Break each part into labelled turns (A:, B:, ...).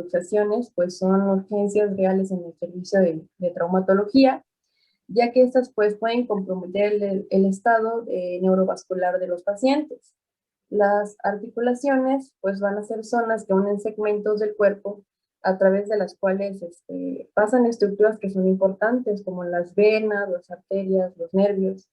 A: luxaciones pues son urgencias reales en el servicio de traumatología, ya que estas pues pueden comprometer el estado neurovascular de los pacientes. Las articulaciones pues van a ser zonas que unen segmentos del cuerpo a través de las cuales pasan estructuras que son importantes como las venas, las arterias, los nervios,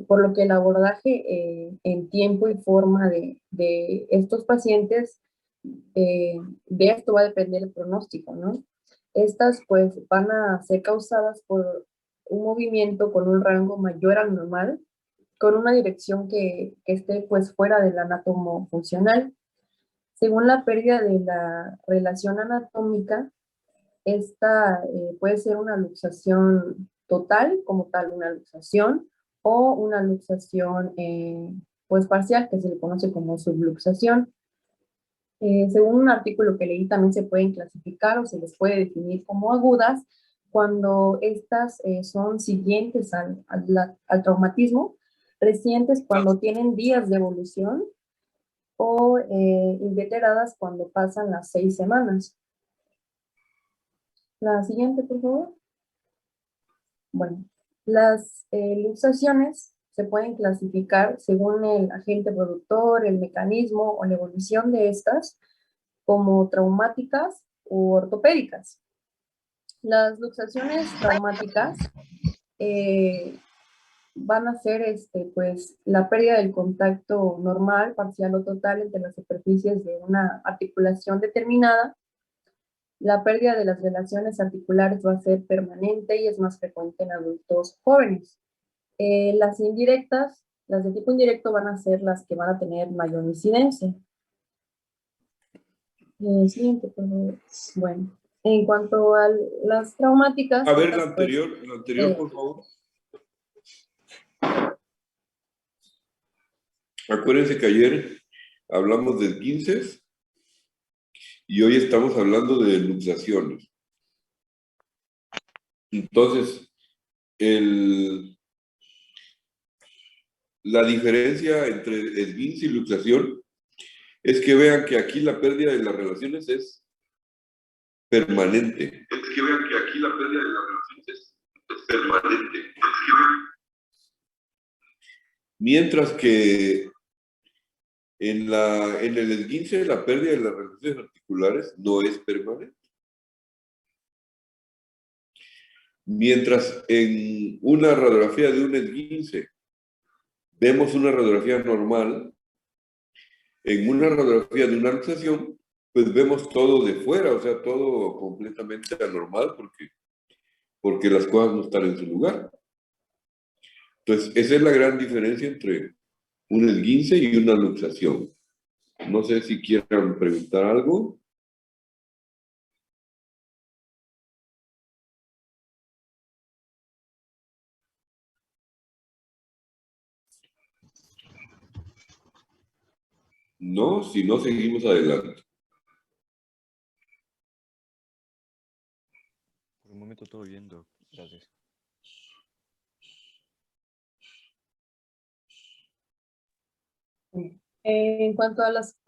A: por lo que el abordaje en tiempo y forma de estos pacientes, de esto va a depender el pronóstico, ¿no? Estas pues van a ser causadas por un movimiento con un rango mayor al normal, con una dirección que esté pues fuera del anátomo funcional. Según la pérdida de la relación anatómica, esta puede ser una luxación total, como tal una luxación, o una luxación pues parcial, que se le conoce como subluxación. Según un artículo que leí, también se pueden clasificar o se les puede definir como agudas cuando estas son siguientes al traumatismo, recientes cuando tienen días de evolución o inveteradas cuando pasan las 6 semanas. La siguiente, por favor. Bueno, las luxaciones se pueden clasificar según el agente productor, el mecanismo o la evolución de estas como traumáticas u ortopédicas. Las luxaciones traumáticas van a ser pues, la pérdida del contacto normal, parcial o total entre las superficies de una articulación determinada. La pérdida de las relaciones articulares va a ser permanente y es más frecuente en adultos jóvenes. Las indirectas, las de tipo indirecto van a ser las que van a tener mayor incidencia. Siguiente, por favor. Bueno, en cuanto a las traumáticas...
B: A ver, la anterior, por favor. Acuérdense que ayer hablamos de esguinces y hoy estamos hablando de luxaciones. Entonces, la diferencia entre esguince y luxación es que vean que aquí la pérdida de las relaciones es permanente. Es que vean que aquí la pérdida de las relaciones es permanente. Mientras que en el esguince la pérdida de las relaciones articulares no es permanente. Mientras en una radiografía de un esguince vemos una radiografía normal, en una radiografía de una luxación, pues vemos todo de fuera, o sea, todo completamente anormal porque las cosas no están en su lugar. Entonces, esa es la gran diferencia entre un esguince y una luxación. No sé si quieran preguntar algo. No, si no, seguimos adelante.
C: Por el momento todo bien, Doc. Gracias.
A: En cuanto a las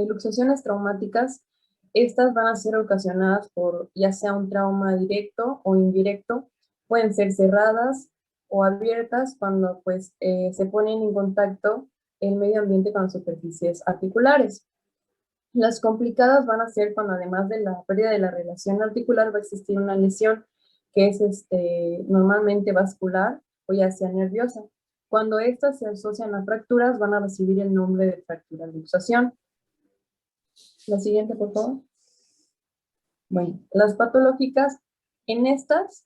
A: luxaciones traumáticas, estas van a ser ocasionadas por ya sea un trauma directo o indirecto, pueden ser cerradas o abiertas cuando pues se ponen en contacto el medio ambiente con las superficies articulares. Las complicadas van a ser cuando además de la pérdida de la relación articular va a existir una lesión que es normalmente vascular o ya sea nerviosa. Cuando estas se asocian a fracturas van a recibir el nombre de fractura luxación. La siguiente, por favor. Bueno, las patológicas, en estas,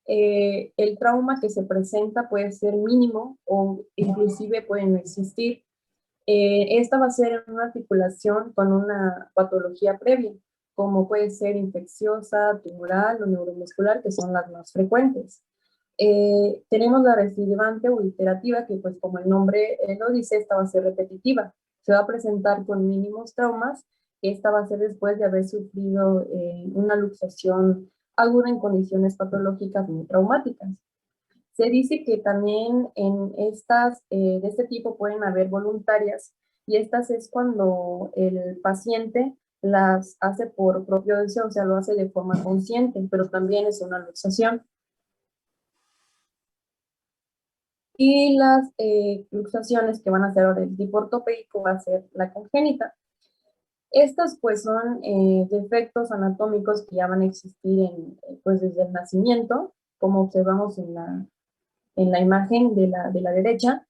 A: el trauma que se presenta puede ser mínimo o inclusive puede no existir. Esta va a ser una articulación con una patología previa, como puede ser infecciosa, tumoral o neuromuscular, que son las más frecuentes. Tenemos la recidivante o iterativa, que pues como el nombre lo dice, esta va a ser repetitiva. Se va a presentar con mínimos traumas. Esta va a ser después de haber sufrido una luxación aguda en condiciones patológicas muy traumáticas. Se dice que también en estas, de este tipo pueden haber voluntarias, y estas es cuando el paciente las hace por propio deseo, o sea, lo hace de forma consciente, pero también es una luxación. Y las luxaciones que van a ser ahora el tipo ortopédico va a ser la congénita. Estas pues son defectos anatómicos que ya van a existir pues desde el nacimiento, como observamos en la imagen de la derecha.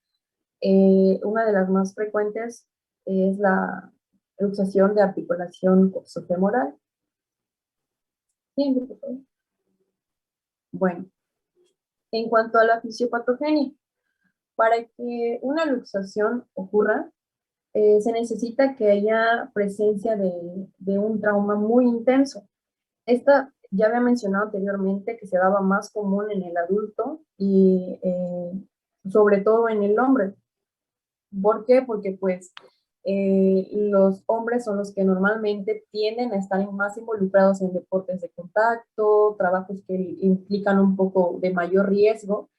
A: Una de las más frecuentes es la luxación de articulación coxofemoral. Bien, por favor. Bueno, en cuanto a la fisiopatogenia, para que una luxación ocurra, se necesita que haya presencia de un trauma muy intenso. Esta ya había mencionado anteriormente que se daba más común en el adulto y sobre todo en el hombre. ¿Por qué? Porque pues los hombres son los que normalmente tienden a estar más involucrados en deportes de contacto, trabajos que implican un poco de mayor riesgo,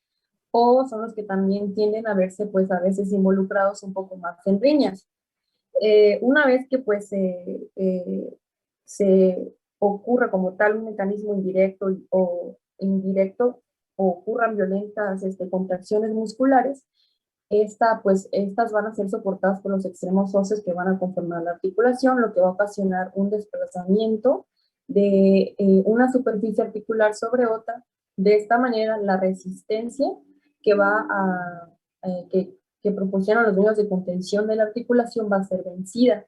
A: o son los que también tienden a verse pues a veces involucrados un poco más en riñas. Una vez que pues se ocurra como tal un mecanismo indirecto o indirecto, o ocurran violentas contracciones musculares, estas van a ser soportadas por los extremos óseos que van a conformar la articulación, lo que va a ocasionar un desplazamiento de una superficie articular sobre otra. De esta manera, la resistencia que va que proporcionan los medios de contención de la articulación va a ser vencida.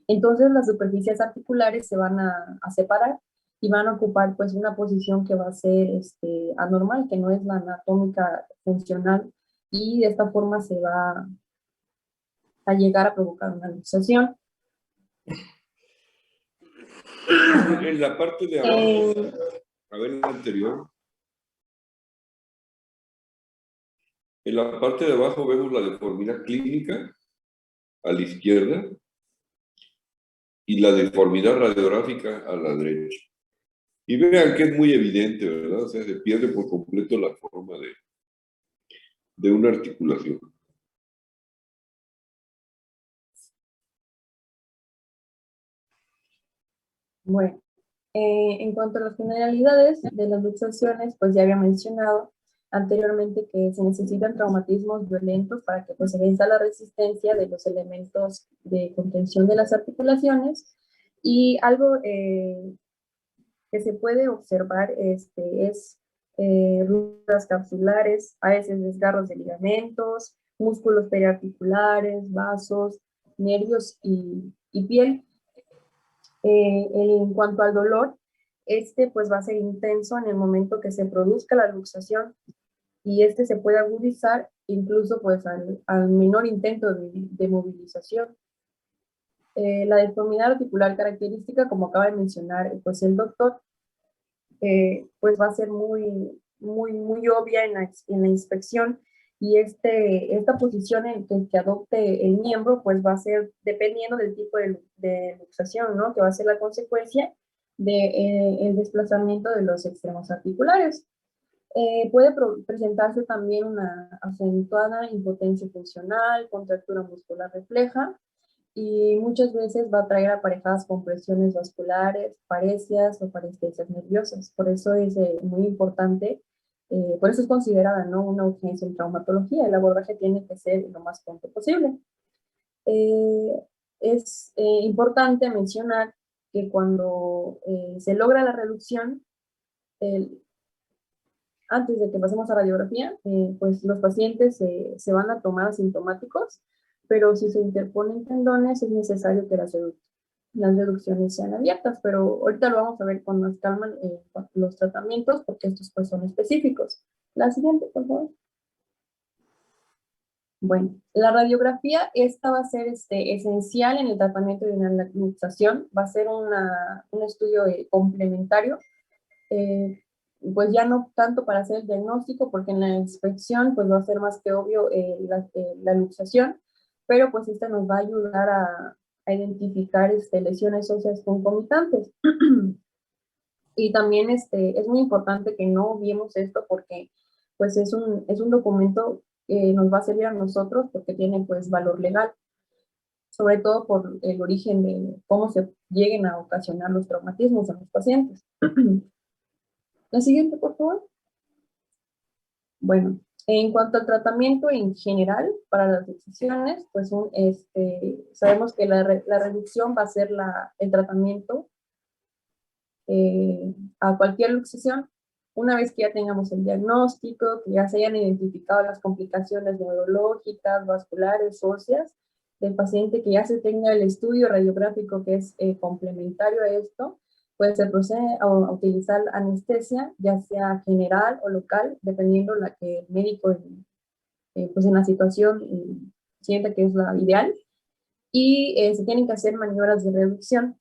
A: Entonces las superficies articulares se van a separar y van a ocupar pues una posición que va a ser anormal, que no es la anatómica funcional, y de esta forma se va a llegar a provocar una luxación.
B: En la parte de abajo, a ver la anterior. En la parte de abajo vemos la deformidad clínica a la izquierda y la deformidad radiográfica a la derecha. Y vean que es muy evidente, ¿verdad? O sea, se pierde por completo la forma de una articulación.
A: Bueno, en cuanto a las generalidades de las luxaciones, pues ya había mencionado anteriormente que se necesitan traumatismos violentos para que pues, se venza la resistencia de los elementos de contención de las articulaciones. Y algo que se puede observar es rupturas capsulares, a veces desgarros de ligamentos, músculos periarticulares, vasos, nervios y piel. En cuanto al dolor, pues va a ser intenso en el momento que se produzca la luxación, y se puede agudizar incluso pues al menor intento de movilización. La deformidad articular característica, como acaba de mencionar pues el doctor, pues va a ser muy, muy, muy obvia en la inspección, y esta posición en que adopte el miembro pues va a ser dependiendo del tipo de luxación, ¿no? Que va a ser la consecuencia del desplazamiento de los extremos articulares. Puede presentarse también una acentuada impotencia funcional, contractura muscular refleja, y muchas veces va a traer aparejadas compresiones vasculares, paresias o parestesias nerviosas. Por eso es muy importante, por eso es considerada, ¿no?, una urgencia en traumatología. El abordaje tiene que ser lo más pronto posible. Es importante mencionar que cuando se logra la reducción, antes de que pasemos a radiografía, pues los pacientes se van a tomar asintomáticos, pero si se interponen tendones es necesario que las reducciones sean abiertas, pero ahorita lo vamos a ver con más calma los tratamientos, porque estos pues son específicos. La siguiente, por favor. Bueno, la radiografía, esta va a ser esencial en el tratamiento de una luxación, va a ser un estudio complementario, pues ya no tanto para hacer el diagnóstico, porque en la inspección pues va a ser más que obvio la luxación, pero pues esta nos va a ayudar a identificar lesiones óseas concomitantes. Y también es muy importante que no viemos esto, porque pues es un documento que nos va a servir a nosotros porque tiene pues valor legal. sobre todo por el origen de cómo se lleguen a ocasionar los traumatismos en los pacientes. La siguiente, por favor. Bueno, en cuanto al tratamiento en general para las luxaciones, pues sabemos que la reducción va a ser el tratamiento a cualquier luxación. Una vez que ya tengamos el diagnóstico, que ya se hayan identificado las complicaciones neurológicas, vasculares, óseas del paciente, que ya se tenga el estudio radiográfico que es complementario a esto, pues se procede a utilizar anestesia, ya sea general o local, dependiendo la que el médico, pues en la situación, sienta que es la ideal. Y se tienen que hacer maniobras de reducción.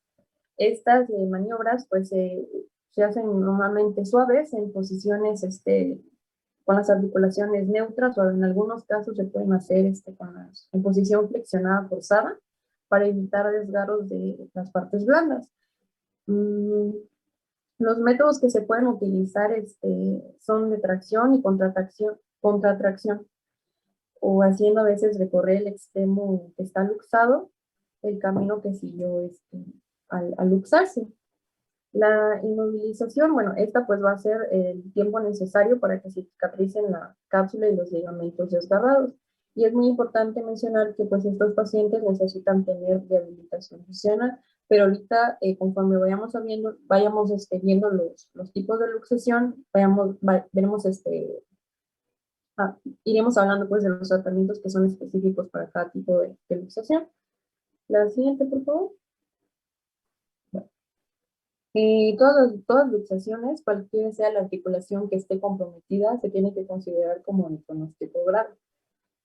A: Estas maniobras, pues, se hacen normalmente suaves, en posiciones con las articulaciones neutras, o en algunos casos se pueden hacer en posición flexionada forzada, para evitar desgarros de las partes blandas. Los métodos que se pueden utilizar son de tracción y contratracción, o haciendo a veces recorrer el extremo que está luxado, el camino que siguió al luxarse. La inmovilización, bueno, esta pues va a ser el tiempo necesario para que se cicatricen la cápsula y los ligamentos desgarrados. Y es muy importante mencionar que pues estos pacientes necesitan tener rehabilitación funcional, pero ahorita conforme vayamos viendo los tipos de luxación, veremos iremos hablando pues de los tratamientos que son específicos para cada tipo de luxación. La siguiente, por favor. Todas las luxaciones, cualquiera sea la articulación que esté comprometida, se tiene que considerar como el pronóstico grave.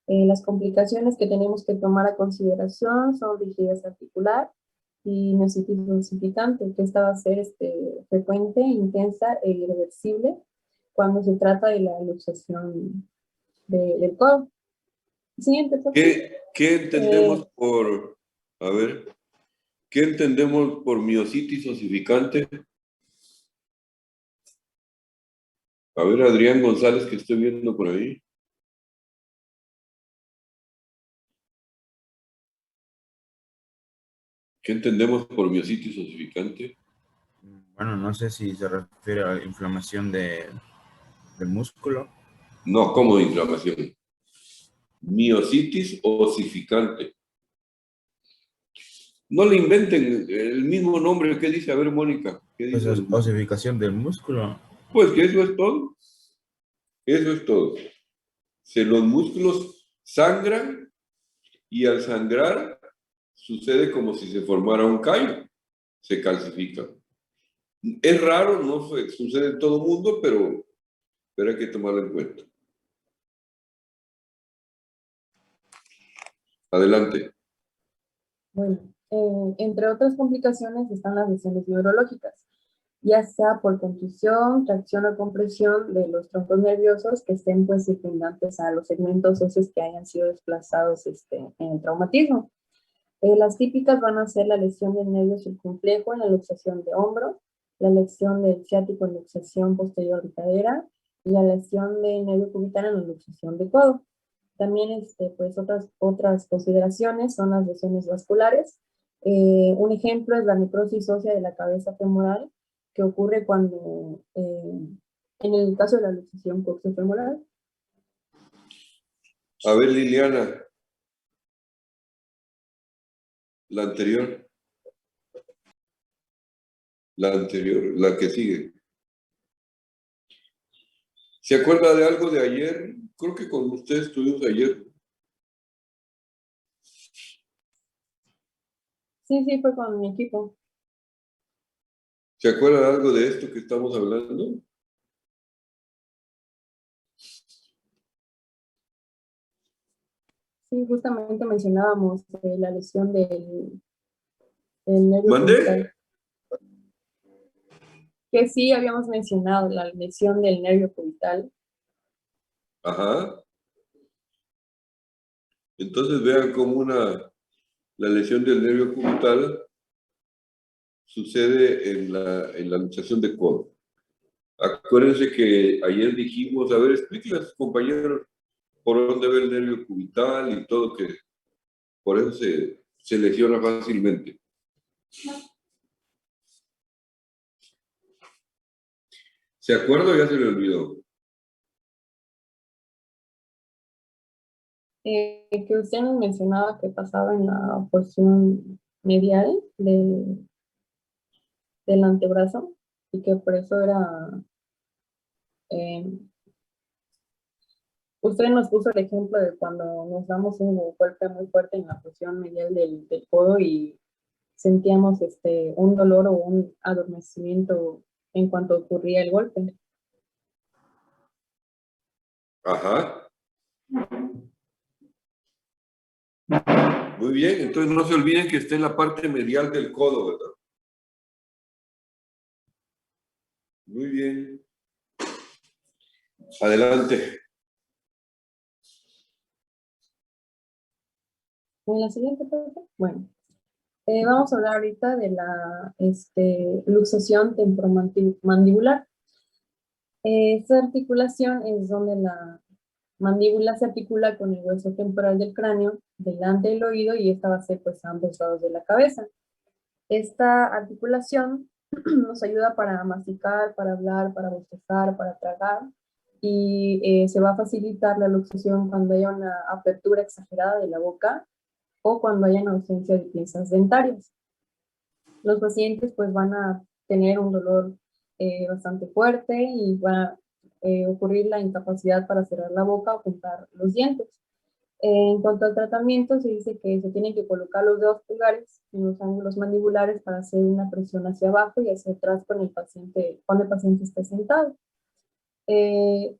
A: Las complicaciones que tenemos que tomar a consideración son rigidez articular y miositis dulcificante, que esta va a ser frecuente, intensa e irreversible cuando se trata de la luxación del codo. Siguiente, por favor.
B: ¿Qué entendemos por, a ver, qué entendemos por miositis osificante? A ver, Adrián González, que estoy viendo por ahí. ¿Qué entendemos por miositis osificante?
D: Bueno, no sé si se refiere a inflamación del músculo.
B: No, ¿cómo de inflamación? Miositis osificante. No le inventen el mismo nombre. ¿Qué dice? A ver, Mónica, ¿qué
D: Pues
B: dice?
D: osificación del músculo.
B: Pues que eso es todo. Eso es todo. Los músculos sangran y al sangrar sucede como si se formara un callo. Se calcifica. Es raro, no sucede en todo el mundo, pero hay que tomarlo en cuenta. Adelante.
A: Bueno, entre otras complicaciones están las lesiones neurológicas, ya sea por contusión, tracción o compresión de los troncos nerviosos que estén pues circundantes a los segmentos óseos que hayan sido desplazados en el traumatismo. Las típicas van a ser la lesión del nervio circunflejo en la luxación de hombro, la lesión del ciático en luxación posterior de cadera y la lesión del nervio cubital en la luxación de codo. También pues otras consideraciones son las lesiones vasculares. Un ejemplo es la necrosis ósea de la cabeza femoral, que ocurre cuando, en el caso de la luxación coxofemoral.
B: A ver, Liliana. La anterior. La anterior, la que sigue. ¿Se acuerda de algo de ayer? Creo que con ustedes estuvimos ayer.
A: Sí, fue con mi equipo.
B: ¿Se acuerda de algo de esto que estamos hablando?
A: Sí, justamente mencionábamos la lesión del nervio
B: ¿Mandé?
A: cubital. Que sí habíamos mencionado la lesión del nervio cubital.
B: Ajá. Entonces vean cómo la lesión del nervio cubital sucede en la luxación de codo. Acuérdense que ayer dijimos, a ver, explíquenle a sus compañeros por dónde ve el nervio cubital y todo, que por eso se lesiona fácilmente. ¿Se acuerda o ya se le olvidó?
A: Que usted nos mencionaba que pasaba en la porción medial del antebrazo y que por eso era... usted nos puso el ejemplo de cuando nos damos un golpe muy fuerte en la porción medial del codo y sentíamos un dolor o un adormecimiento en cuanto ocurría el golpe.
B: Ajá. Muy bien, entonces no se olviden que está en la parte medial del codo, ¿verdad? Muy bien. Adelante.
A: En la siguiente parte, bueno, vamos a hablar ahorita de la luxación temporomandibular. Esta articulación es donde la mandíbula se articula con el hueso temporal del cráneo, delante del oído, y esta va a ser pues a ambos lados de la cabeza. Esta articulación nos ayuda para masticar, para hablar, para bostezar, para tragar, y se va a facilitar la luxación cuando haya una apertura exagerada de la boca o cuando haya una ausencia de piezas dentarias. Los pacientes pues van a tener un dolor bastante fuerte y va a ocurrir la incapacidad para cerrar la boca o juntar los dientes. En cuanto al tratamiento, se dice que se tienen que colocar los dedos pulgares en los ángulos mandibulares para hacer una presión hacia abajo y hacia atrás cuando el paciente esté sentado. En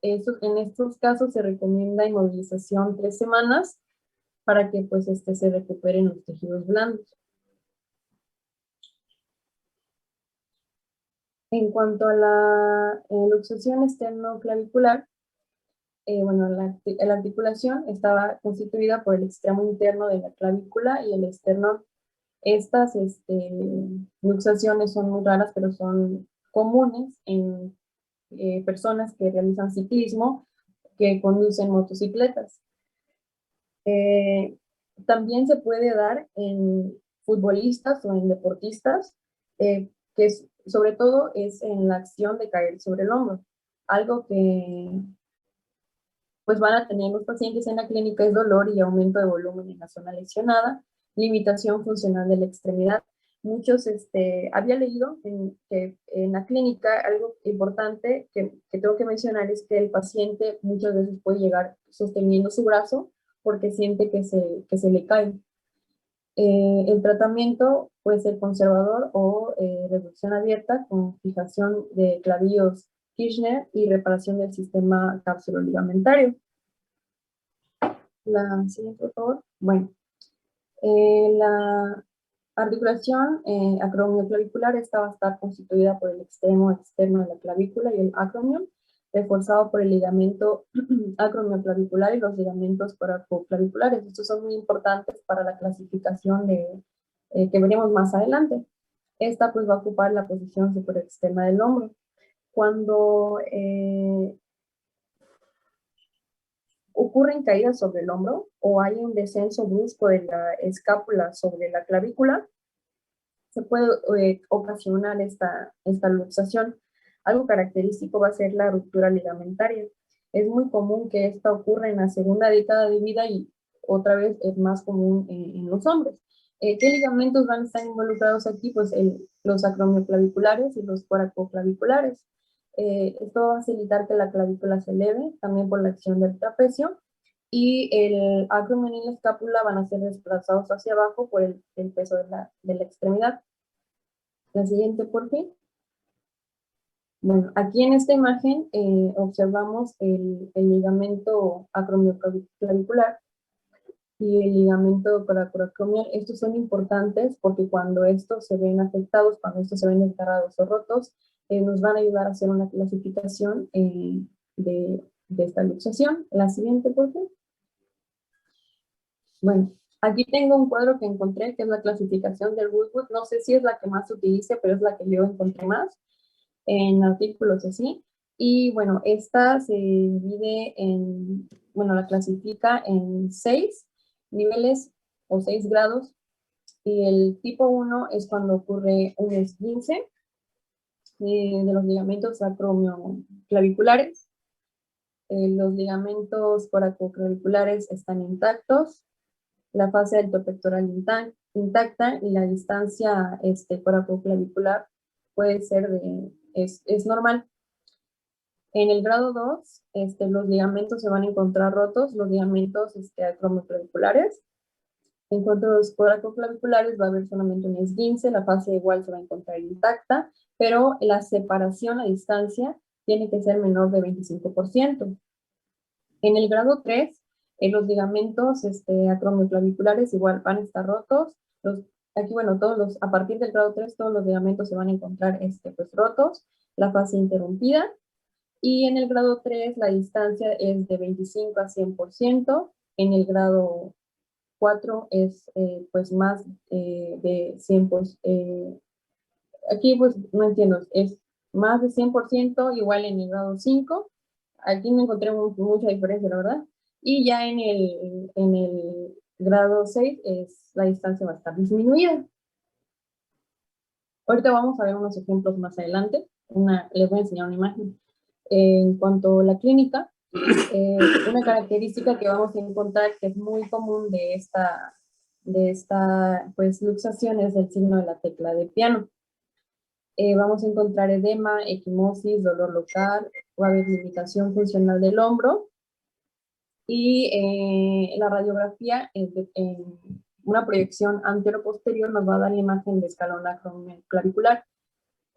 A: estos casos se recomienda inmovilización 3 semanas para que pues se recuperen los tejidos blandos. En cuanto a la luxación esternoclavicular, bueno, la articulación estaba constituida por el extremo interno de la clavícula y el esternón. Estas luxaciones son muy raras, pero son comunes en personas que realizan ciclismo, que conducen motocicletas. También se puede dar en futbolistas o en deportistas, sobre todo es en la acción de caer sobre el hombro. Algo que pues van a tener los pacientes en la clínica es dolor y aumento de volumen en la zona lesionada, limitación funcional de la extremidad. Muchos, había leído que en la clínica algo importante que tengo que mencionar es que el paciente muchas veces puede llegar sosteniendo su brazo porque siente que se le cae. El tratamiento puede ser conservador o reducción abierta con fijación de clavillos Kirchner y reparación del sistema cápsulo-ligamentario. La siguiente, por favor. Bueno, la articulación acromioclavicular esta va a estar constituida por el extremo externo de la clavícula y el acromion, reforzado por el ligamento acromioclavicular y los ligamentos paracoclaviculares. Estos son muy importantes para la clasificación que veremos más adelante. Esta pues va a ocupar la posición superexterna del hombro. Cuando ocurren caídas sobre el hombro o hay un descenso brusco de la escápula sobre la clavícula, se puede ocasionar esta luxación. Algo característico va a ser la ruptura ligamentaria. Es muy común que esta ocurra en la segunda década de vida y otra vez es más común en los hombres. ¿Qué ligamentos van a estar involucrados aquí? Pues los acromioclaviculares y los coracoclaviculares. Esto va a facilitar que la clavícula se eleve, también por la acción del trapecio, y el acromion y la escápula van a ser desplazados hacia abajo por el peso de la extremidad. La siguiente, por fin. Bueno, aquí en esta imagen observamos el ligamento acromioclavicular y el ligamento coracoracomial. Estos son importantes porque cuando estos se ven afectados, cuando estos se ven desgarrados o rotos, nos van a ayudar a hacer una clasificación de esta luxación. La siguiente, por favor. Bueno, aquí tengo un cuadro que encontré, que es la clasificación del Woodward. No sé si es la que más se utilice, pero es la que yo encontré más en artículos así. Y bueno, esta se divide la clasifica en 6 niveles o 6 grados Y el tipo 1 es cuando ocurre un esguince de los ligamentos sacromioclaviculares. Los ligamentos coracoclaviculares están intactos, la fase deltopectoral intacta y la distancia coracoclavicular puede ser es normal. En el grado 2, los ligamentos se van a encontrar rotos, los ligamentos acromioclaviculares. En cuanto a los coracoclaviculares va a haber solamente un esguince, la fase igual se va a encontrar intacta, pero la separación a distancia tiene que ser menor de 25%. En el grado 3, los ligamentos acromioclaviculares igual van a estar rotos. Aquí, bueno, a partir del grado 3, todos los ligamentos se van a encontrar pues, rotos, la fase interrumpida. Y en el grado 3, la distancia es de 25 a 100%. En el grado 4 es pues más de 100%. Aquí pues no entiendo, es más de 100%, igual en el grado 5. Aquí no encontré mucha diferencia, la verdad. Y ya en el grado 6 la distancia va a estar disminuida. Ahorita vamos a ver unos ejemplos más adelante. Les voy a enseñar una imagen. En cuanto a la clínica, una característica que vamos a encontrar que es muy común de esta pues, luxación es el signo de la tecla de piano. Vamos a encontrar edema, equimosis, dolor local, va a haber limitación funcional del hombro y la radiografía en una proyección antero-posterior nos va a dar la imagen de escalón acromioclavicular.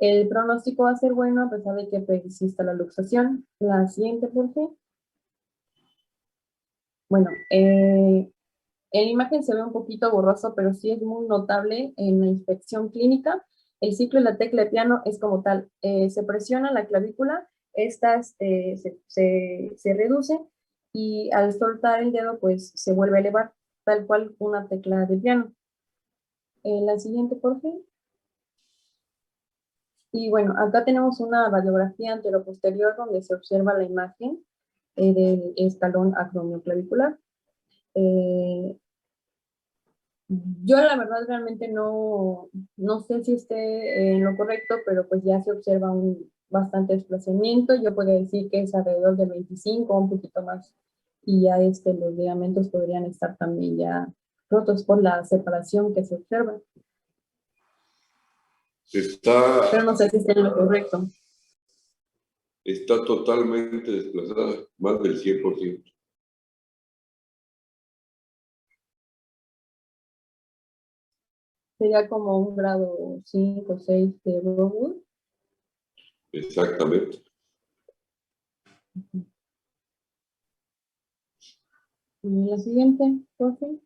A: El pronóstico va a ser bueno a pesar de que persista la luxación. La siguiente, por favor. Bueno, en la imagen se ve un poquito borroso, pero sí es muy notable en la inspección clínica. El ciclo de la tecla de piano es como tal. Se presiona la clavícula, esta se reduce y al soltar el dedo pues se vuelve a elevar, tal cual una tecla de piano. La siguiente, por favor. Y bueno, acá tenemos una radiografía anteroposterior donde se observa la imagen del escalón acromioclavicular. Yo la verdad realmente no sé si esté en lo correcto, pero pues ya se observa un bastante desplazamiento. Yo podría decir que es alrededor de 25 o un poquito más. Y ya los ligamentos podrían estar también ya rotos por la separación que se observa. Pero no sé si esté en lo correcto.
B: Está totalmente desplazada, más del 100%.
A: Sería como un grado 5 o 6 de Broadwood.
B: Exactamente.
A: Y la siguiente, por favor.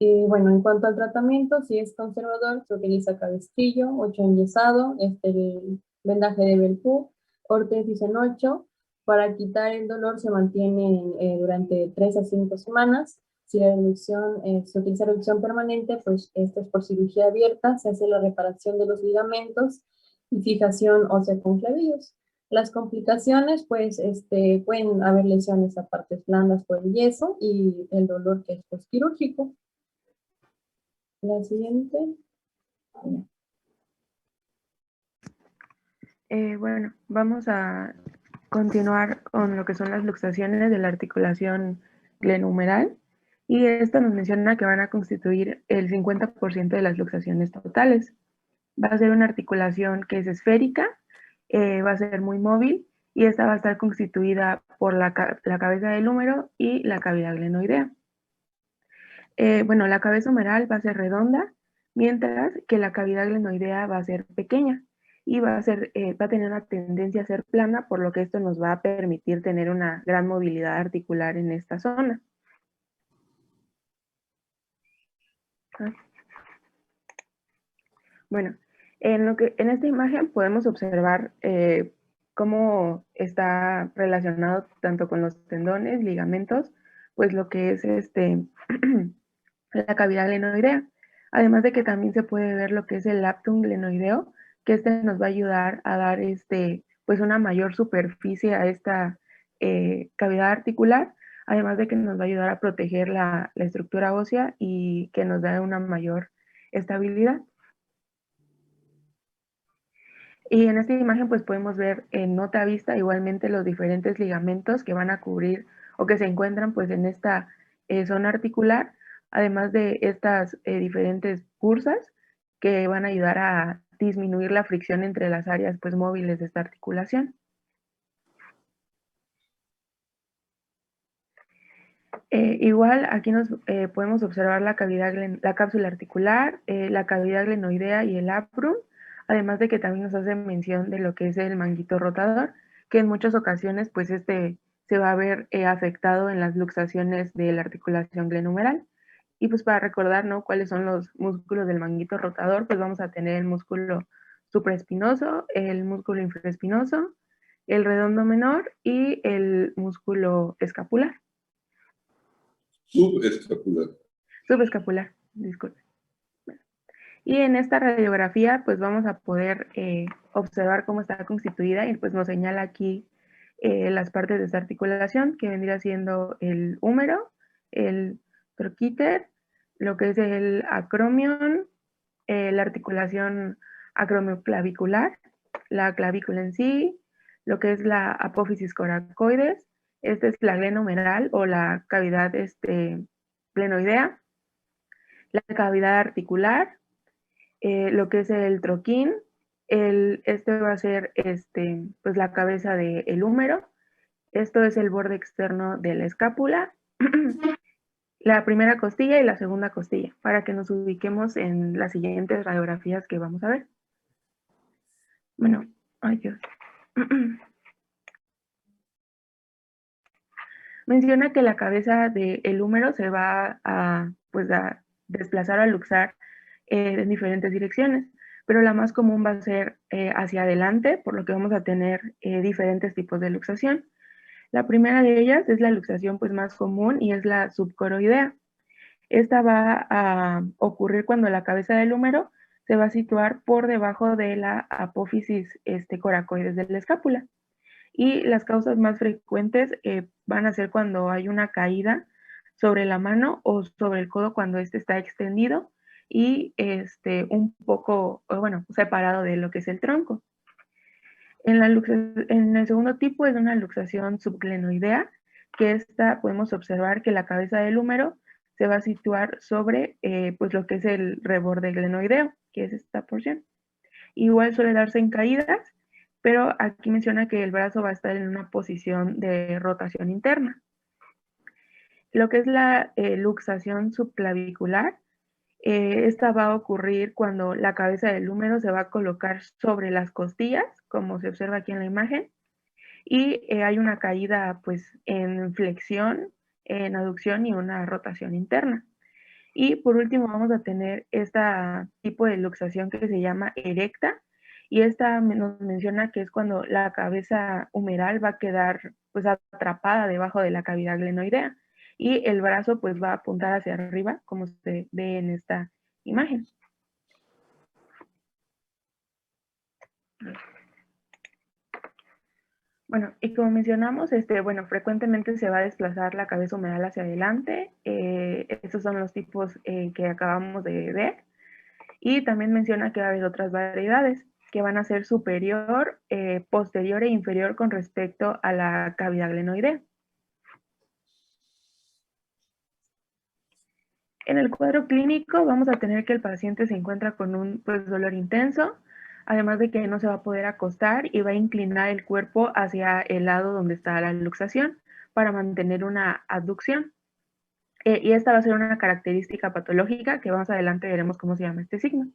A: Y bueno, en cuanto al tratamiento, si es conservador, se utiliza cabestrillo, 8 enyesado, el vendaje de Belpú, órtesis en 8. Para quitar el dolor se mantiene durante 3 a 5 semanas. Si la reducción, se utiliza reducción permanente, pues esta es por cirugía abierta, se hace la reparación de los ligamentos y fijación ósea con clavillos. Las complicaciones, pues, pueden haber lesiones a partes blandas por el yeso y el dolor que es pues, quirúrgico. La siguiente.
E: Bueno, vamos a continuar con lo que son las luxaciones de la articulación glenohumeral y esta nos menciona que van a constituir el 50% de las luxaciones totales. Va a ser una articulación que es esférica, va a ser muy móvil y esta va a estar constituida por la cabeza del húmero y la cavidad glenoidea. Bueno, la cabeza humeral va a ser redonda, mientras que la cavidad glenoidea va a ser pequeña y va a tener una tendencia a ser plana, por lo que esto nos va a permitir tener una gran movilidad articular en esta zona. Bueno, en esta imagen podemos observar cómo está relacionado tanto con los tendones, ligamentos, pues lo que es la cavidad glenoidea. Además de que también se puede ver lo que es el aptum glenoideo, que nos va a ayudar a dar pues una mayor superficie a esta cavidad articular, además de que nos va a ayudar a proteger la estructura ósea y que nos da una mayor estabilidad. Y en esta imagen pues podemos ver en nota vista igualmente los diferentes ligamentos que van a cubrir o que se encuentran pues en esta zona articular, además de estas diferentes bursas que van a ayudar a disminuir la fricción entre las áreas pues móviles de esta articulación. Igual aquí nos podemos observar la cavidad, la cápsula articular, la cavidad glenoidea y el aprum, además de que también nos hace mención de lo que es el manguito rotador, que en muchas ocasiones pues se va a ver afectado en las luxaciones de la articulación glenumeral. Y pues para recordar, ¿no?, cuáles son los músculos del manguito rotador, pues vamos a tener el músculo supraespinoso, el músculo infraespinoso, el redondo menor y el músculo escapular.
B: Subescapular.
E: Subescapular, disculpe. Y en esta radiografía pues vamos a poder observar cómo está constituida y pues nos señala aquí las partes de esta articulación, que vendría siendo el húmero, el troquíter, lo que es el acromion, la articulación acromioclavicular, la clavícula en sí, lo que es la apófisis coracoides, esta es la glenohumeral o la cavidad glenoidea, la cavidad articular, lo que es el troquín, este va a ser pues la cabeza del húmero, esto es el borde externo de la escápula, la primera costilla y la segunda costilla, para que nos ubiquemos en las siguientes radiografías que vamos a ver. Bueno, ay Dios. Menciona que la cabeza del húmero se va pues a desplazar o a luxar en diferentes direcciones, pero la más común va a ser hacia adelante, por lo que vamos a tener diferentes tipos de luxación. La primera de ellas es la luxación pues más común y es la subcoroidea. Esta va a ocurrir cuando la cabeza del húmero se va a situar por debajo de la apófisis coracoides de la escápula. Y las causas más frecuentes van a ser cuando hay una caída sobre la mano o sobre el codo cuando este está extendido y un poco, bueno, separado de lo que es el tronco. En el segundo tipo es una luxación subglenoidea, que esta podemos observar que la cabeza del húmero se va a situar sobre pues lo que es el reborde glenoideo, que es esta porción. Igual suele darse en caídas, pero aquí menciona que el brazo va a estar en una posición de rotación interna. Lo que es la luxación subclavicular, esta va a ocurrir cuando la cabeza del húmero se va a colocar sobre las costillas, como se observa aquí en la imagen, y hay una caída pues en flexión, en aducción y una rotación interna. Y por último vamos a tener este tipo de luxación que se llama erecta, y esta nos menciona que es cuando la cabeza humeral va a quedar pues atrapada debajo de la cavidad glenoidea y el brazo pues va a apuntar hacia arriba, como se ve en esta imagen. Bueno, y como mencionamos, bueno, frecuentemente se va a desplazar la cabeza humeral hacia adelante. Estos son los tipos que acabamos de ver. Y también menciona que va a haber otras variedades que van a ser superior, posterior e inferior con respecto a la cavidad glenoidea. En el cuadro clínico vamos a tener que el paciente se encuentra con un dolor intenso, además de que no se va a poder acostar y va a inclinar el cuerpo hacia el lado donde está la luxación para mantener una abducción. Y esta va a ser una característica patológica que más adelante veremos cómo se llama este signo.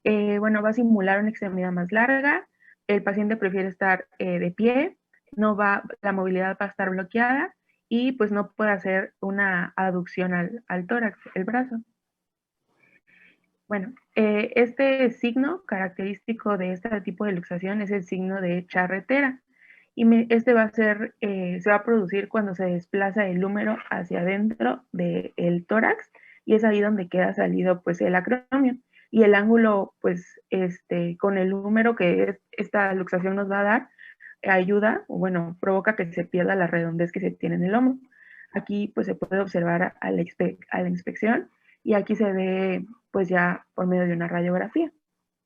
E: Bueno, va a simular una extremidad más larga, el paciente prefiere estar de pie, la movilidad va a estar bloqueada y pues no puede hacer una aducción al tórax, el brazo. Bueno, este signo característico de este tipo de luxación es el signo de charretera y se va a producir cuando se desplaza el húmero hacia adentro del tórax y es ahí donde queda salido pues el acromio. Y el ángulo, pues, con el húmero que esta luxación nos va a dar, ayuda, o bueno, provoca que se pierda la redondez que se tiene en el hombro. Aquí pues se puede observar a la inspección y aquí se ve pues ya por medio de una radiografía.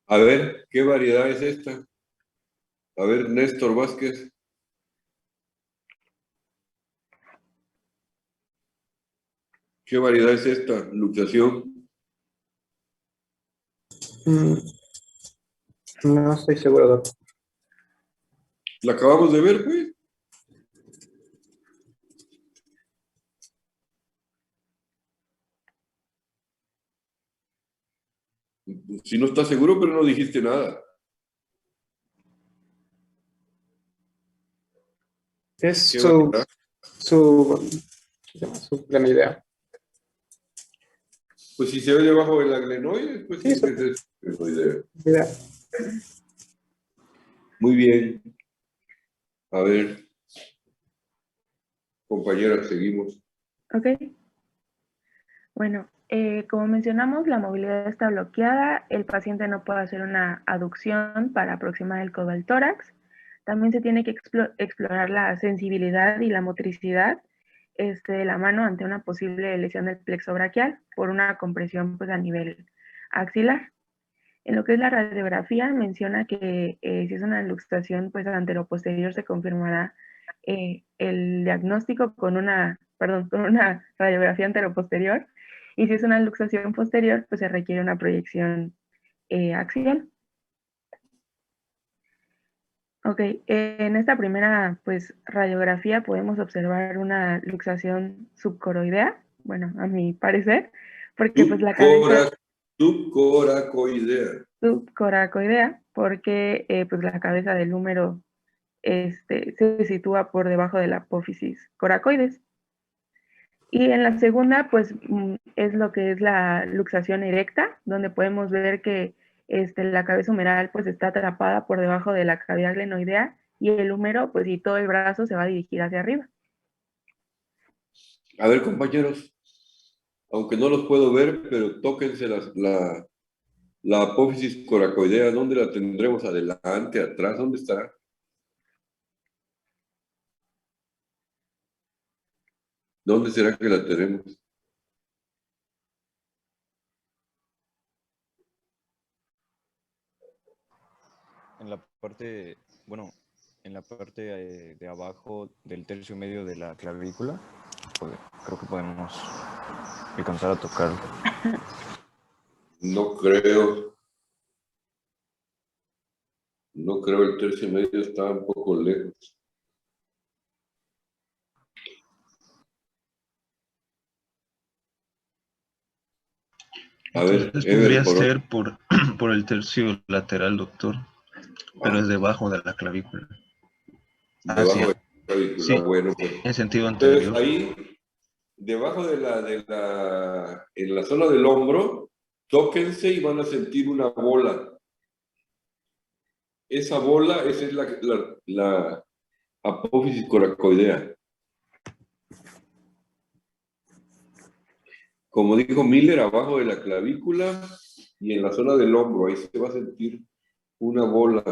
B: A ver, ¿qué variedad es esta? A ver, Néstor Vázquez. ¿Qué variedad es esta? Luxación.
F: Mm, No estoy seguro, doctor.
B: La acabamos de ver, pues. Si no estás seguro, pero no dijiste nada.
F: Es
B: ¿Qué
F: su,
B: variedad?
F: ¿qué se llama? Su gran idea.
B: Pues si se ve debajo de la glenoide, pues
F: Sí,
B: tiene que ser glenoidea.
F: Idea.
B: Muy bien. A ver, compañeras, seguimos.
E: Ok. Bueno, como mencionamos, la movilidad está bloqueada, el paciente no puede hacer una aducción para aproximar el codo al tórax. También se tiene que explorar la sensibilidad y la motricidad de la mano ante una posible lesión del plexo braquial por una compresión pues, a nivel axilar. En lo que es la radiografía, menciona que si es una luxación pues, anteroposterior se confirmará el diagnóstico con con una radiografía anteroposterior, y si es una luxación posterior, pues se requiere una proyección axial. Ok, en esta primera pues, radiografía podemos observar una luxación subcoroidea, bueno, a mi parecer, porque pues la cabeza
B: Subcoracoidea.
E: subcoracoidea, porque pues la cabeza del húmero se sitúa por debajo de la apófisis coracoides. Y en la segunda, pues es lo que es la luxación erecta, donde podemos ver que la cabeza humeral pues está atrapada por debajo de la cavidad glenoidea y el húmero, pues y todo el brazo se va a dirigir hacia arriba.
B: A ver, compañeros, aunque no los puedo ver, pero tóquense la apófisis coracoidea. ¿Dónde la tendremos? ¿Adelante, atrás? ¿Dónde estará? ¿Dónde será que la tenemos?
C: En la parte, bueno, en la parte de abajo del tercio medio de la clavícula, pues, creo que podemos alcanzar a tocarlo.
B: No creo. No creo, el tercio medio está un poco lejos. A ver,
G: Entonces
B: Ever,
G: podría ser por el tercio lateral, doctor, pero es debajo de la clavícula.
B: debajo de
G: Hacia,
B: la clavícula.
G: sí,
B: Bueno, pues.
G: en sentido
B: Entonces,
G: anterior.
B: ahí, debajo en la zona del hombro, tóquense y van a sentir una bola. Esa bola, esa es la apófisis coracoidea. Como dijo Miller, abajo de la clavícula y en la zona del hombro, ahí se va a sentir una bola.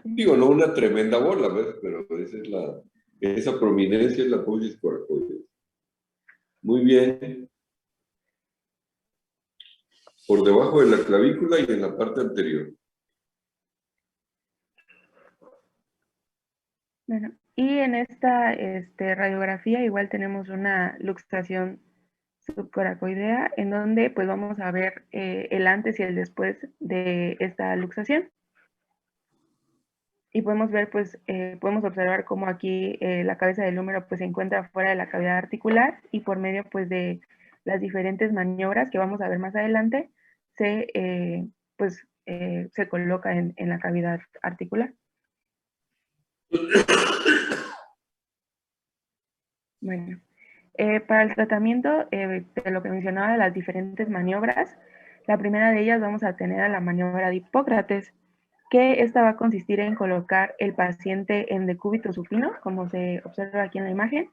B: Digo, no una tremenda bola, ¿ves? Pero esa prominencia es la apófisis coracoidea. Muy bien. Por debajo de la clavícula y en la parte anterior.
E: Bueno, y en esta radiografía igual tenemos una luxación subcoracoidea en donde pues vamos a ver el antes y el después de esta luxación. Y podemos ver, pues, podemos observar cómo aquí la cabeza del húmero pues se encuentra fuera de la cavidad articular y por medio pues de las diferentes maniobras que vamos a ver más adelante se coloca en la cavidad articular. Bueno, para el tratamiento de lo que mencionaba de las diferentes maniobras, la primera de ellas vamos a tener a la maniobra de Hipócrates, que esta va a consistir en colocar el paciente en decúbito supino, como se observa aquí en la imagen,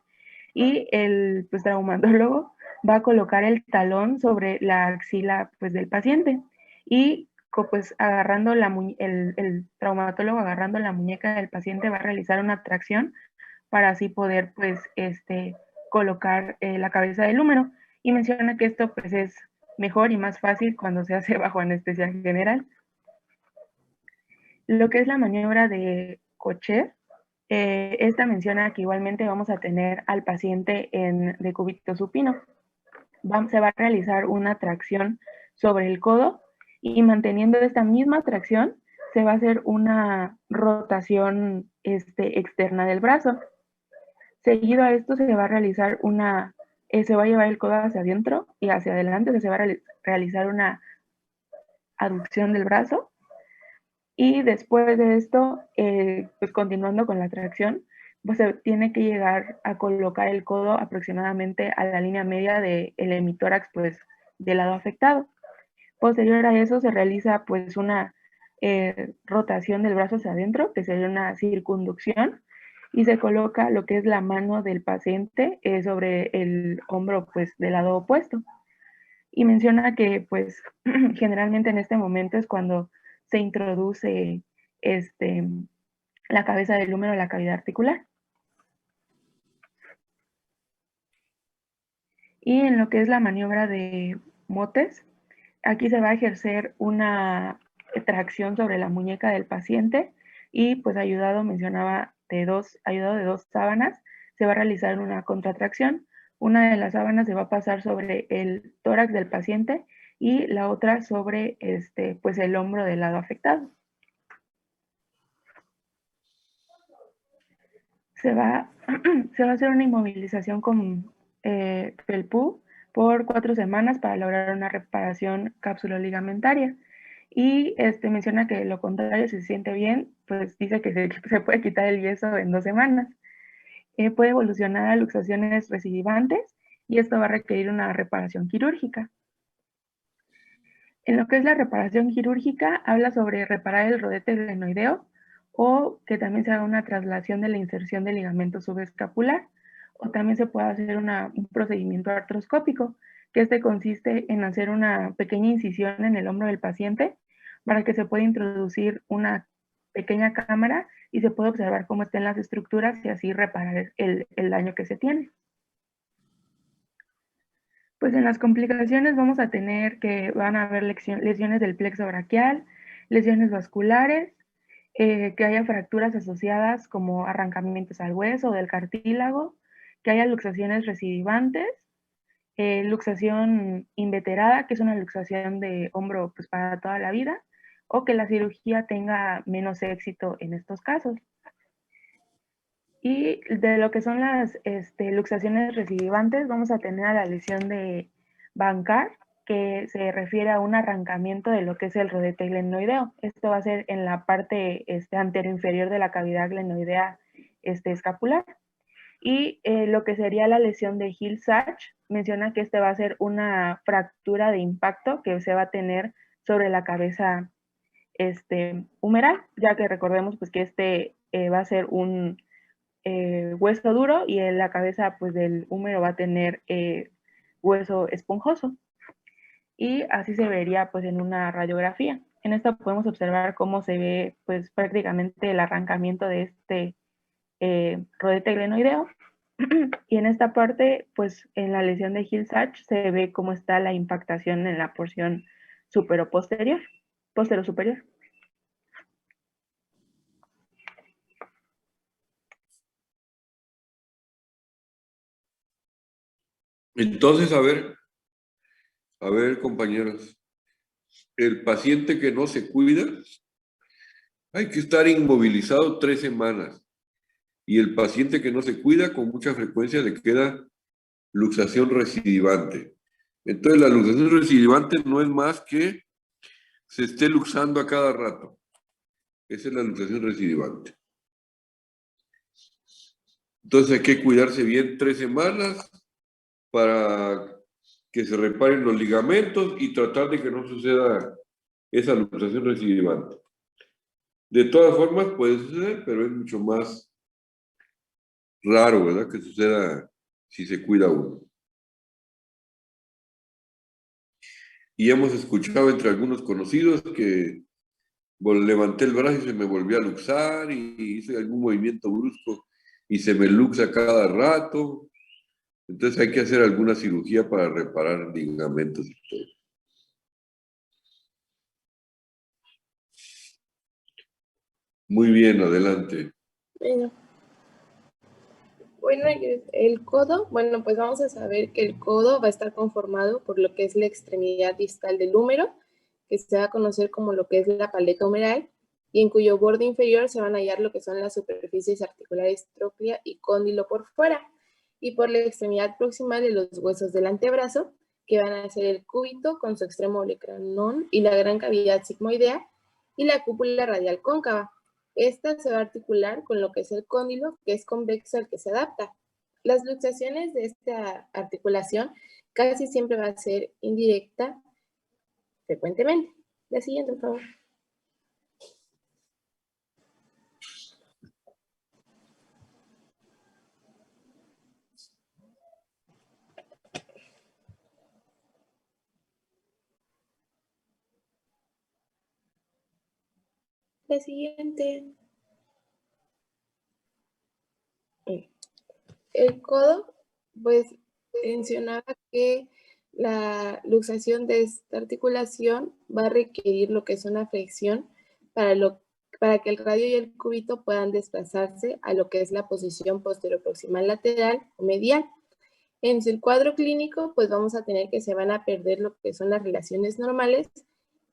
E: y el pues, traumatólogo va a colocar el talón sobre la axila pues, del paciente y pues agarrando el traumatólogo agarrando la muñeca del paciente va a realizar una tracción para así poder pues colocar la cabeza del húmero, y menciona que esto pues es mejor y más fácil cuando se hace bajo anestesia general. Lo que es la maniobra de Kocher, esta menciona que igualmente vamos a tener al paciente en decúbito supino. Se va a realizar una tracción sobre el codo y manteniendo esta misma tracción se va a hacer una rotación externa del brazo. Seguido a esto se va a realizar se va a llevar el codo hacia adentro y hacia adelante, se va a realizar una aducción del brazo. Y después de esto, pues continuando con la tracción, pues se tiene que llegar a colocar el codo aproximadamente a la línea media del hemitórax, pues del lado afectado. Posterior a eso se realiza pues una rotación del brazo hacia adentro, que sería una circunducción, y se coloca lo que es la mano del paciente sobre el hombro pues del lado opuesto. Y menciona que pues generalmente en este momento es cuando se introduce la cabeza del húmero a la cavidad articular. Y en lo que es la maniobra de Motes, aquí se va a ejercer una tracción sobre la muñeca del paciente y pues mencionaba, ayudado de dos sábanas, se va a realizar una contratracción. Una de las sábanas se va a pasar sobre el tórax del paciente y la otra sobre pues el hombro del lado afectado. Se va a hacer una inmovilización con felpú por 4 semanas para lograr una reparación cápsulo-ligamentaria. Y menciona que lo contrario, si se siente bien, pues dice que se puede quitar el yeso en 2 semanas. Puede evolucionar a luxaciones recidivantes y esto va a requerir una reparación quirúrgica. En lo que es la reparación quirúrgica, habla sobre reparar el rodete glenoideo o que también se haga una traslación de la inserción del ligamento subescapular, o también se puede hacer un procedimiento artroscópico, que consiste en hacer una pequeña incisión en el hombro del paciente para que se pueda introducir una pequeña cámara y se pueda observar cómo están las estructuras y así reparar el daño que se tiene. Pues en las complicaciones vamos a tener que van a haber lesiones del plexo braquial, lesiones vasculares, que haya fracturas asociadas como arrancamientos al hueso o del cartílago, que haya luxaciones recidivantes, luxación inveterada, que es una luxación de hombro pues, para toda la vida, o que la cirugía tenga menos éxito en estos casos. Y de lo que son las luxaciones recidivantes, vamos a tener a la lesión de Bankart, que se refiere a un arrancamiento de lo que es el rodete glenoideo. Esto va a ser en la parte anteroinferior de la cavidad glenoidea escapular. Y lo que sería la lesión de Hill-Sachs, menciona que va a ser una fractura de impacto que se va a tener sobre la cabeza humeral, ya que recordemos pues, que va a ser un hueso duro y en la cabeza pues, del húmero va a tener hueso esponjoso. Y así se vería pues, en una radiografía. En esta podemos observar cómo se ve pues, prácticamente el arrancamiento de rodete glenoideo. Y en esta parte, pues en la lesión de Hill-Sachs se ve cómo está la impactación en la porción superior.
B: Entonces, a ver, compañeros, el paciente que no se cuida, hay que estar inmovilizado 3 semanas. Y el paciente que no se cuida, con mucha frecuencia le queda luxación recidivante. Entonces, la luxación recidivante no es más que se esté luxando a cada rato. Esa es la luxación recidivante. Entonces, hay que cuidarse bien 3 semanas para que se reparen los ligamentos y tratar de que no suceda esa luxación recidivante. De todas formas, puede suceder, pero es mucho más raro, ¿verdad? Que suceda si se cuida uno. Y hemos escuchado entre algunos conocidos que levanté el brazo y se me volvió a luxar y hice algún movimiento brusco y se me luxa cada rato. Entonces hay que hacer alguna cirugía para reparar ligamentos y todo. Muy bien, adelante.
A: Bueno, el codo, bueno, pues vamos a saber que el codo va a estar conformado por lo que es la extremidad distal del húmero, que se va a conocer como lo que es la paleta humeral, y en cuyo borde inferior se van a hallar lo que son las superficies articulares tróclea y cóndilo por fuera, y por la extremidad proximal de los huesos del antebrazo, que van a ser el cúbito con su extremo olecranon y la gran cavidad sigmoidea, y la cúpula radial cóncava. Esta se va a articular con lo que es el cóndilo, que es convexo al que se adapta. Las luxaciones de esta articulación casi siempre va a ser indirecta frecuentemente. La siguiente, por favor. La siguiente. El codo, pues mencionaba que la luxación de esta articulación va a requerir lo que es una flexión para que el radio y el cúbito puedan desplazarse a lo que es la posición posterior-proximal lateral o medial. En el cuadro clínico, pues vamos a tener que se van a perder lo que son las relaciones normales.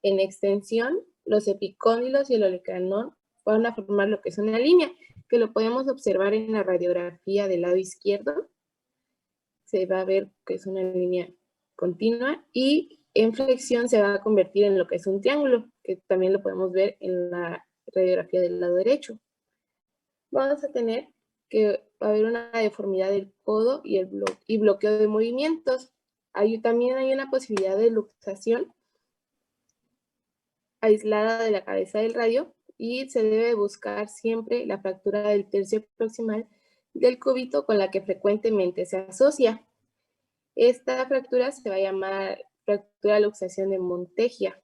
A: En extensión, los epicóndilos y el olecranon van a formar lo que es una línea, que lo podemos observar en la radiografía del lado izquierdo. Se va a ver que es una línea continua y en flexión se va a convertir en lo que es un triángulo, que también lo podemos ver en la radiografía del lado derecho. Vamos a tener que va a haber una deformidad del codo y bloqueo de movimientos. También hay una posibilidad de luxación aislada de la cabeza del radio y se debe buscar siempre la fractura del tercio proximal del cúbito con la que frecuentemente se asocia. Esta fractura se va a llamar fractura de luxación de Montegia.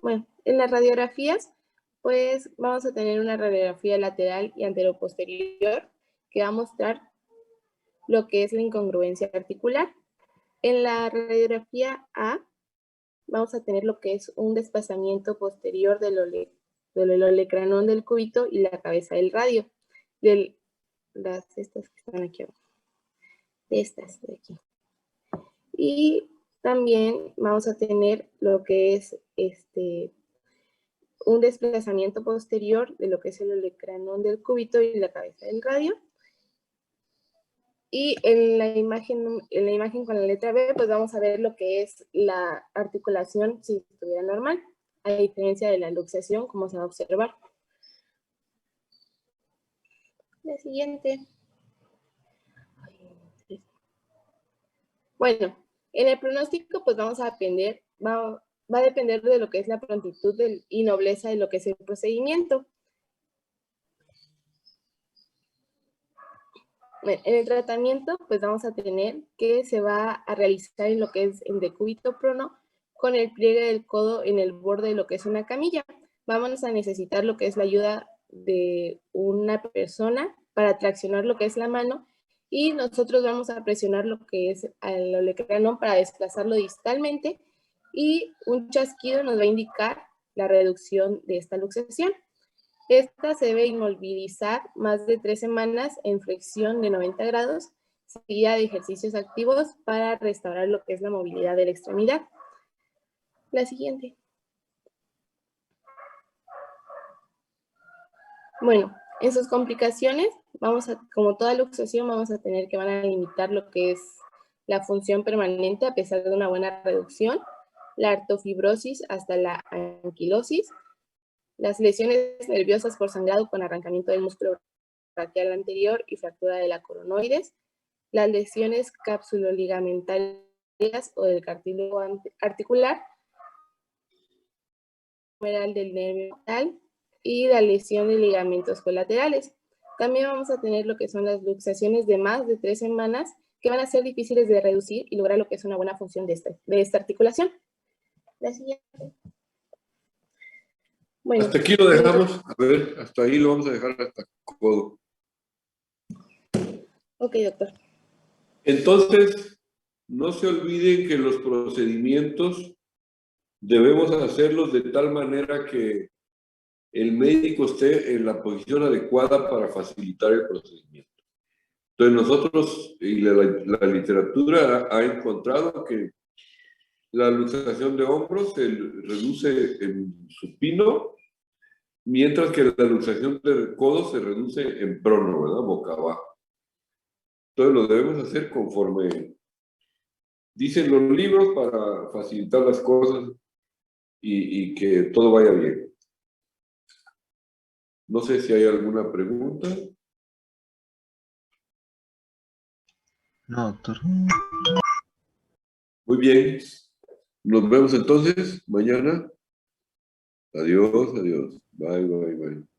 A: Bueno, en las radiografías, pues vamos a tener una radiografía lateral y anteroposterior que va a mostrar lo que es la incongruencia articular. En la radiografía A, vamos a tener lo que es un desplazamiento posterior del olecranon del cúbito y la cabeza del radio, estas que están aquí abajo, estas de aquí. Y también vamos a tener lo que es un desplazamiento posterior de lo que es el olecranon del cúbito y la cabeza del radio. Y en la imagen con la letra B, pues vamos a ver lo que es la articulación si estuviera normal, a diferencia de la luxación, como se va a observar. La siguiente. Bueno, en el pronóstico, pues vamos a depender, va a depender de lo que es la prontitud y nobleza de lo que es el procedimiento. Bueno, en el tratamiento, pues vamos a tener que se va a realizar en lo que es el decúbito prono con el pliegue del codo en el borde de lo que es una camilla. Vamos a necesitar lo que es la ayuda de una persona para traccionar lo que es la mano y nosotros vamos a presionar lo que es el olecranon para desplazarlo distalmente y un chasquido nos va a indicar la reducción de esta luxación. Esta se debe inmovilizar más de 3 semanas en flexión de 90 grados, seguida de ejercicios activos para restaurar lo que es la movilidad de la extremidad. La siguiente. Bueno, en sus complicaciones, como toda luxación, vamos a tener que van a limitar lo que es la función permanente a pesar de una buena reducción, la artrofibrosis hasta la anquilosis, las lesiones nerviosas por sangrado con arrancamiento del músculo braquial anterior y fractura de la coronoides, las lesiones capsuloligamentarias o del cartílago articular, del nervio tal y la lesión de ligamentos colaterales. También vamos a tener lo que son las luxaciones de más de 3 semanas que van a ser difíciles de reducir y lograr lo que es una buena función de esta articulación. La siguiente. Bueno,
B: Hasta aquí lo dejamos. A ver, hasta ahí lo vamos a dejar hasta codo.
A: ok, doctor.
B: Entonces, no se olviden que los procedimientos debemos hacerlos de tal manera que el médico esté en la posición adecuada para facilitar el procedimiento. Entonces nosotros, y la literatura ha encontrado que la luxación de hombros se reduce en supino, mientras que la luxación de codo se reduce en prono, ¿verdad? Boca abajo. Entonces lo debemos hacer conforme dicen los libros para facilitar las cosas y que todo vaya bien. No sé si hay alguna pregunta.
G: No, doctor.
B: Muy bien. Nos vemos entonces mañana. Adiós, adiós. Bye, bye, bye.